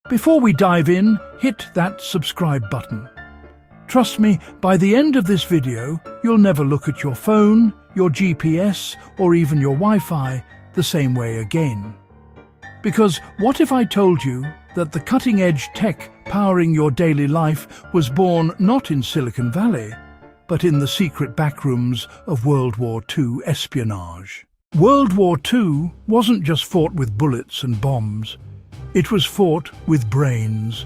Before we dive in, hit that subscribe button. Trust me, by the end of this video, you'll never look at your phone, your GPS, or even your Wi-Fi the same way again. Because what if I told you that the cutting-edge tech powering your daily life was born not in Silicon Valley, but in the secret backrooms of World War II espionage? World War II wasn't just fought with bullets and bombs. It was fought with brains.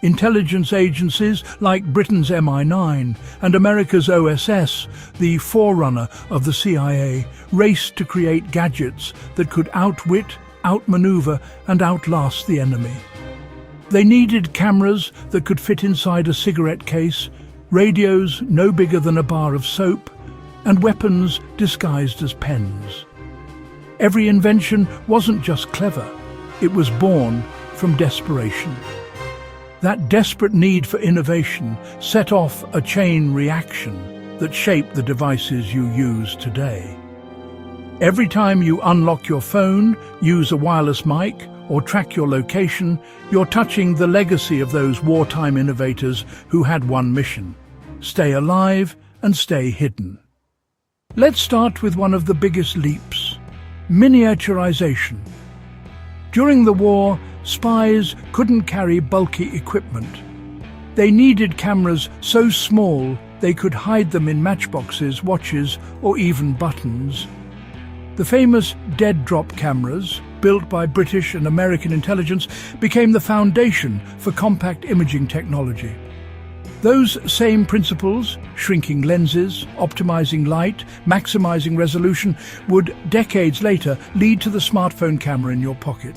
Intelligence agencies like Britain's MI9 and America's OSS, the forerunner of the CIA, raced to create gadgets that could outwit, outmaneuver, and outlast the enemy. They needed cameras that could fit inside a cigarette case, radios no bigger than a bar of soap, and weapons disguised as pens. Every invention wasn't just clever, it was born from desperation. That desperate need for innovation set off a chain reaction that shaped the devices you use today. Every time you unlock your phone, use a wireless mic, or track your location, you're touching the legacy of those wartime innovators who had one mission: stay alive and stay hidden. Let's start with one of the biggest leaps: miniaturization. During the war, spies couldn't carry bulky equipment. They needed cameras so small they could hide them in matchboxes, watches, or even buttons. The famous dead-drop cameras, built by British and American intelligence, became the foundation for compact imaging technology. Those same principles, shrinking lenses, optimizing light, maximizing resolution, would decades later lead to the smartphone camera in your pocket.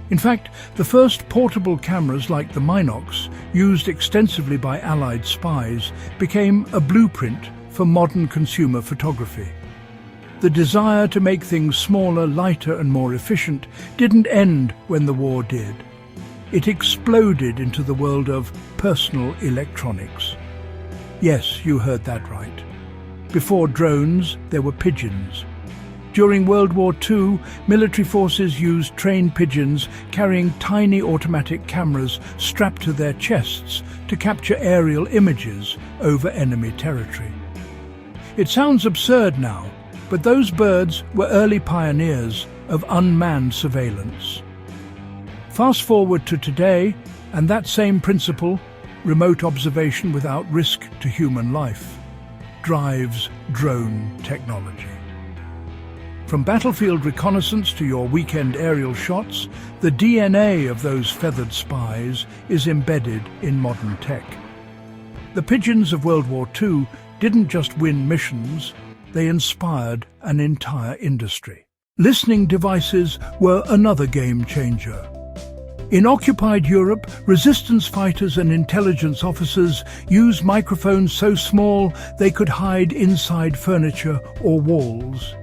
In fact, the first portable cameras like the Minox, used extensively by Allied spies, became a blueprint for modern consumer photography. The desire to make things smaller, lighter, and more efficient didn't end when the war did. It exploded into the world of personal electronics. Yes, you heard that right. Before drones, there were pigeons. During World War II, military forces used trained pigeons carrying tiny automatic cameras strapped to their chests to capture aerial images over enemy territory. It sounds absurd now, but those birds were early pioneers of unmanned surveillance. Fast forward to today, and that same principle, remote observation without risk to human life, drives drone technology. From battlefield reconnaissance to your weekend aerial shots, the DNA of those feathered spies is embedded in modern tech. The pigeons of World War II didn't just win missions, they inspired an entire industry. Listening devices were another game changer. In occupied Europe, resistance fighters and intelligence officers used microphones so small they could hide inside furniture or walls.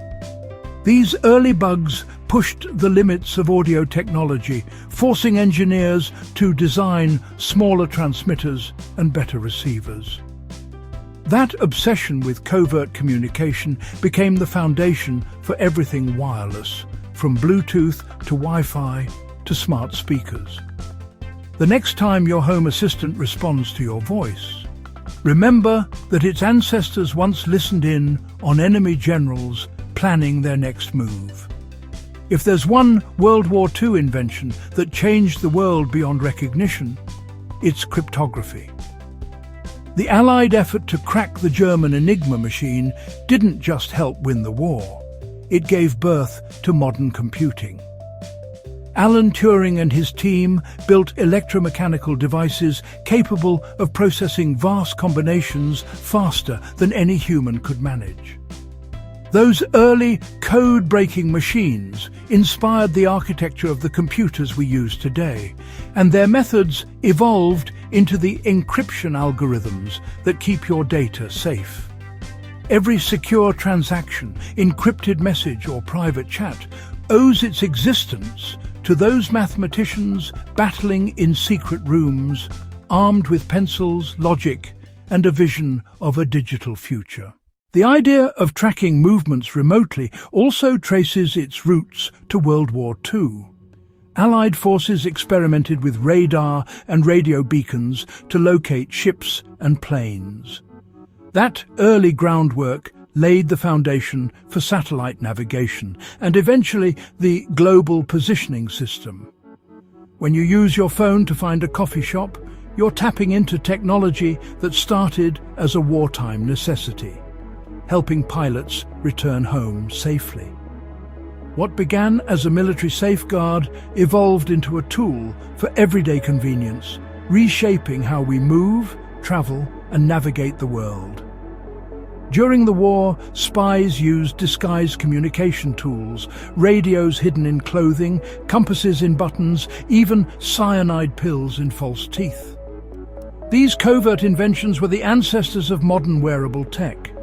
These early bugs pushed the limits of audio technology, forcing engineers to design smaller transmitters and better receivers. That obsession with covert communication became the foundation for everything wireless, from Bluetooth to Wi-Fi to smart speakers. The next time your home assistant responds to your voice, remember that its ancestors once listened in on enemy generals planning their next move. If there's one World War II invention that changed the world beyond recognition, it's cryptography. The Allied effort to crack the German Enigma machine didn't just help win the war, it gave birth to modern computing. Alan Turing and his team built electromechanical devices capable of processing vast combinations faster than any human could manage. Those early code-breaking machines inspired the architecture of the computers we use today, and their methods evolved into the encryption algorithms that keep your data safe. Every secure transaction, encrypted message or private chat owes its existence to those mathematicians battling in secret rooms, armed with pencils, logic, and a vision of a digital future. The idea of tracking movements remotely also traces its roots to World War II. Allied forces experimented with radar and radio beacons to locate ships and planes. That early groundwork laid the foundation for satellite navigation and eventually the global positioning system. When you use your phone to find a coffee shop, you're tapping into technology that started as a wartime necessity, helping pilots return home safely. What began as a military safeguard evolved into a tool for everyday convenience, reshaping how we move, travel, and navigate the world. During the war, spies used disguised communication tools, radios hidden in clothing, compasses in buttons, even cyanide pills in false teeth. These covert inventions were the ancestors of modern wearable tech.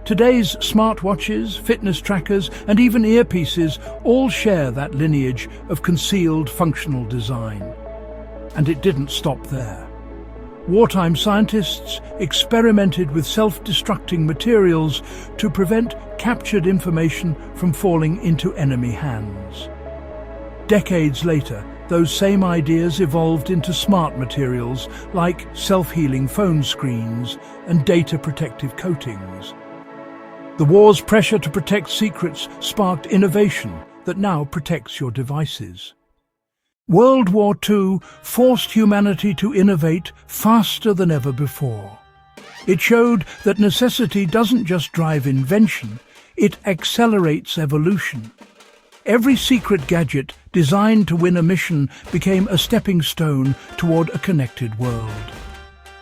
Today's smartwatches, fitness trackers, and even earpieces all share that lineage of concealed functional design. And it didn't stop there. Wartime scientists experimented with self-destructing materials to prevent captured information from falling into enemy hands. Decades later, those same ideas evolved into smart materials like self-healing phone screens and data-protective coatings. The war's pressure to protect secrets sparked innovation that now protects your devices. World War II forced humanity to innovate faster than ever before. It showed that necessity doesn't just drive invention, it accelerates evolution. Every secret gadget designed to win a mission became a stepping stone toward a connected world.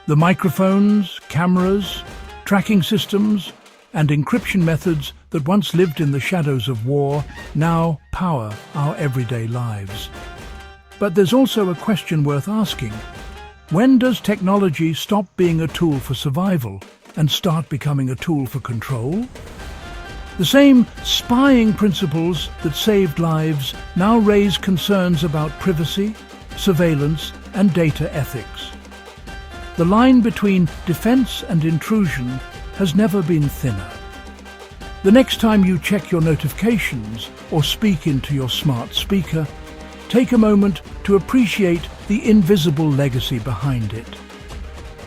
The microphones, cameras, tracking systems, and encryption methods that once lived in the shadows of war now power our everyday lives. But there's also a question worth asking. When does technology stop being a tool for survival and start becoming a tool for control? The same spying principles that saved lives now raise concerns about privacy, surveillance, and data ethics. The line between defense and intrusion has never been thinner. The next time you check your notifications or speak into your smart speaker, take a moment to appreciate the invisible legacy behind it.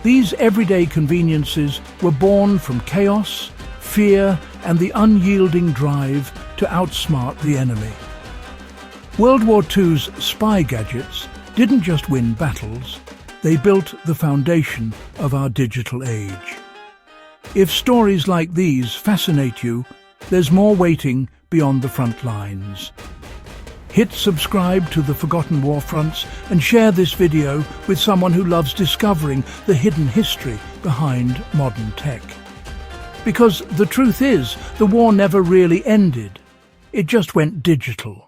These everyday conveniences were born from chaos, fear, and the unyielding drive to outsmart the enemy. World War II's spy gadgets didn't just win battles, they built the foundation of our digital age. If stories like these fascinate you, there's more waiting beyond the front lines. Hit subscribe to the Forgotten Warfronts and share this video with someone who loves discovering the hidden history behind modern tech. Because the truth is, the war never really ended. It just went digital.